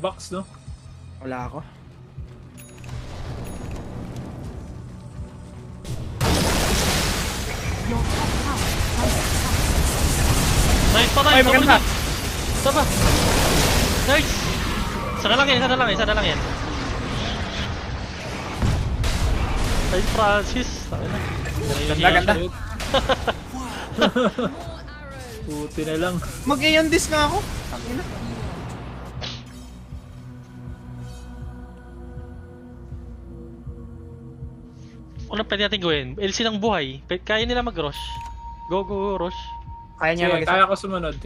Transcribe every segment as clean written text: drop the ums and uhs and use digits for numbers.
box, no? Wala ako. Nice, patay! Ay, maganda! Isa pa! Nice! Isa na lang yan, isa na lang yan. Ay, Francis! Ganda. Puti na lang. Mag-ion disc nga ako. Tangina. Ano pwede natin gawin? LC ng buhay. Kaya nila mag-rush. Go, rush. Kaya niya Sige, mag-isa. kaya ko sumunod.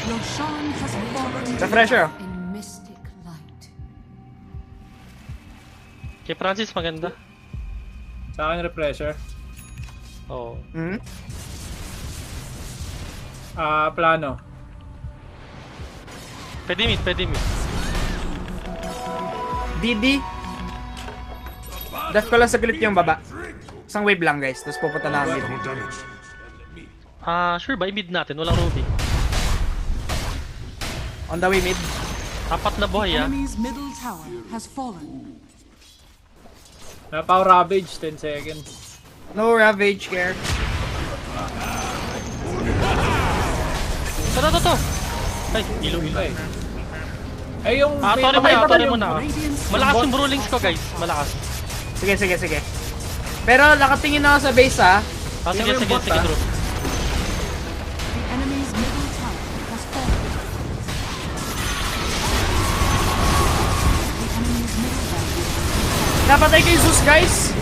Roshan has fallen Refresher. in mystic light. Kay Francis, maganda. Sa akin, refresher. Oo. Hmm? Plano. Pwede mid. DD. Def ko lang saglit yung baba. Isang wave lang guys, tapos pupunta na mid. Sure ba? I-mid natin. Walang ruby. On the way mid. Apat na buhay, Enemy's middle tower has fallen. Power Ravage, 10 seconds. No Ravage care. Ito. Ay, ilo. Ay. Ay, yung... Sorry mo na. Radiance Malakas yung brawlings ko, guys. Malakas. Sige. Pero nakatingin na ako sa base ha. Sige, Yung bot, Drew. the enemy's middle tower has fallen. The enemy's middle tower. Napatay kay Zeus guys.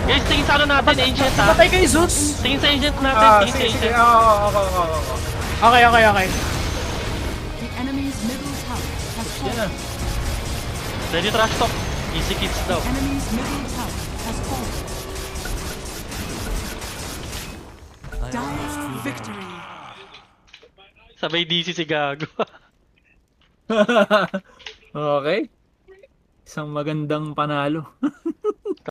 Guys, tingin sa ano natin, Ancient, ha? Napatay kay Zeus. Tingin sa Ancient natin, tingin sa Sige. Ancient. Oo. Okay. The enemy's middle tower has Yan na. fallen. Ready trash talk. Easy kids daw. Enemy's middle tower has fallen. Dire victory. Sabay DC si Gago. Okay. Isang magandang panalo.